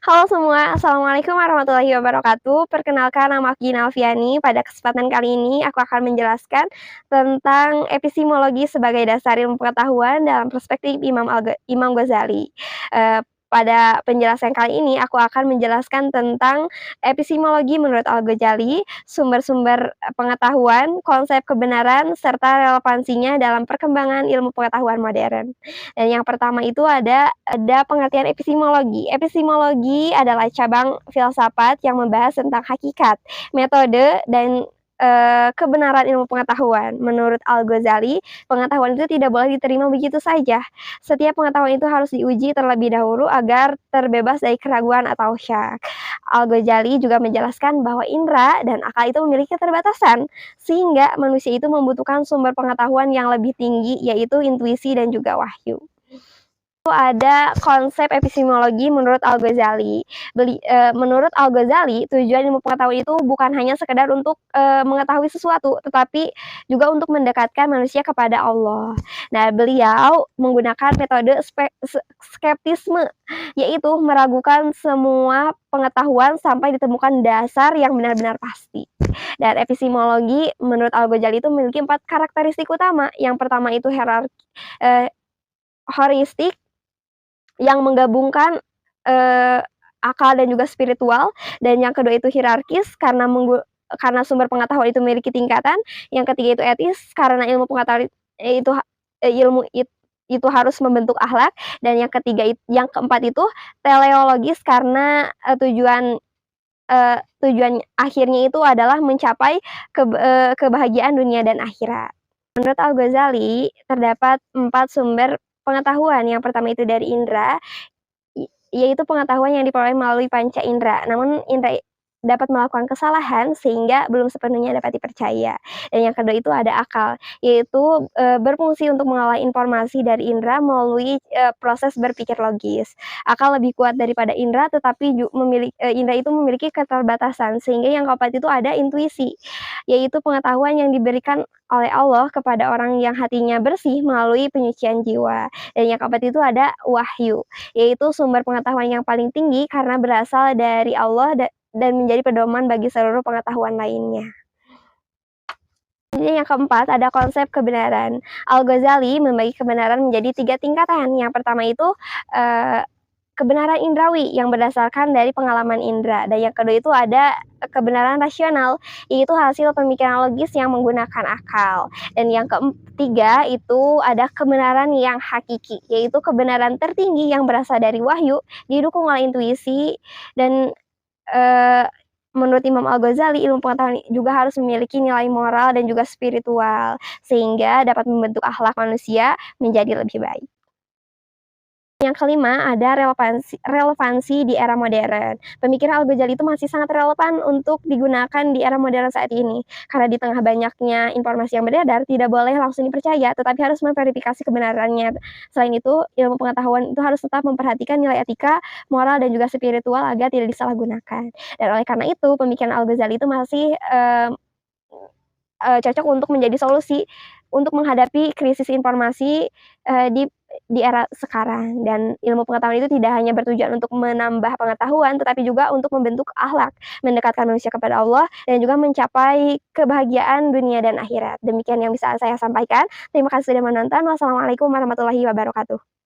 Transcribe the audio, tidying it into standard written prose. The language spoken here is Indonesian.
Halo semua, Assalamualaikum warahmatullahi wabarakatuh. Perkenalkan nama aku Gina Alfiani. Pada kesempatan kali ini aku akan menjelaskan tentang epistemologi sebagai dasar ilmu pengetahuan dalam perspektif Imam Ghazali. Pada penjelasan kali ini aku akan menjelaskan tentang epistemologi menurut Al-Ghazali, sumber-sumber pengetahuan, konsep kebenaran, serta relevansinya dalam perkembangan ilmu pengetahuan modern. Dan yang pertama itu ada pengertian epistemologi. Epistemologi adalah cabang filsafat yang membahas tentang hakikat, metode, dan kebenaran ilmu pengetahuan. Menurut Al-Ghazali, pengetahuan itu tidak boleh diterima begitu saja. Setiap pengetahuan itu harus diuji terlebih dahulu agar terbebas dari keraguan atau syak. Al-Ghazali juga menjelaskan bahwa indera dan akal itu memiliki keterbatasan, sehingga manusia itu membutuhkan sumber pengetahuan yang lebih tinggi, yaitu intuisi dan juga wahyu. Ada konsep epistemologi menurut Al-Ghazali. Menurut Al-Ghazali, tujuan ilmu pengetahuan itu bukan hanya sekedar untuk mengetahui sesuatu, tetapi juga untuk mendekatkan manusia kepada Allah. Nah, beliau menggunakan metode skeptisme, yaitu meragukan semua pengetahuan sampai ditemukan dasar yang benar-benar pasti. Dan epistemologi menurut Al-Ghazali itu memiliki 4 karakteristik utama. Yang pertama itu heuristik, yang menggabungkan akal dan juga spiritual, dan yang kedua itu hierarkis karena sumber pengetahuan itu memiliki tingkatan, yang ketiga itu etis karena ilmu pengetahuan itu ilmu itu harus membentuk akhlak, dan yang keempat itu teleologis karena tujuan akhirnya itu adalah mencapai kebahagiaan dunia dan akhirat. Menurut Al-Ghazali, terdapat 4 sumber pengetahuan. Yang pertama itu dari indera, yaitu pengetahuan yang diperoleh melalui panca indera. Namun indera dapat melakukan kesalahan sehingga belum sepenuhnya dapat dipercaya. Dan yang kedua itu ada akal, yaitu berfungsi untuk mengolah informasi dari indera melalui proses berpikir logis. Akal lebih kuat daripada indera, tetapi indera itu memiliki keterbatasan, sehingga yang keempat itu ada intuisi, yaitu pengetahuan yang diberikan oleh Allah kepada orang yang hatinya bersih melalui penyucian jiwa. Dan yang keempat itu ada wahyu, yaitu sumber pengetahuan yang paling tinggi karena berasal dari Allah dan menjadi pedoman bagi seluruh pengetahuan lainnya. Yang keempat ada konsep kebenaran. Al-Ghazali membagi kebenaran menjadi 3 tingkatan. Yang pertama itu kebenaran indrawi yang berdasarkan dari pengalaman indera, dan yang kedua itu ada kebenaran rasional, yaitu hasil pemikiran logis yang menggunakan akal, dan yang ketiga itu ada kebenaran yang hakiki, yaitu kebenaran tertinggi yang berasal dari wahyu didukung oleh intuisi. Dan menurut Imam Al-Ghazali, ilmu pengetahuan juga harus memiliki nilai moral dan juga spiritual, sehingga dapat membentuk akhlak manusia menjadi lebih baik. Yang kelima ada relevansi di era modern. Pemikiran Al-Ghazali itu masih sangat relevan untuk digunakan di era modern saat ini, karena di tengah banyaknya informasi yang beredar, tidak boleh langsung dipercaya, tetapi harus memverifikasi kebenarannya. Selain itu, ilmu pengetahuan itu harus tetap memperhatikan nilai etika, moral, dan juga spiritual agar tidak disalahgunakan. Dan oleh karena itu, pemikiran Al-Ghazali itu masih cocok untuk menjadi solusi untuk menghadapi krisis informasi di era sekarang. Dan ilmu pengetahuan itu tidak hanya bertujuan untuk menambah pengetahuan, tetapi juga untuk membentuk akhlak, mendekatkan manusia kepada Allah, dan juga mencapai kebahagiaan dunia dan akhirat. Demikian yang bisa saya sampaikan. Terima kasih sudah menonton. Wassalamualaikum warahmatullahi wabarakatuh.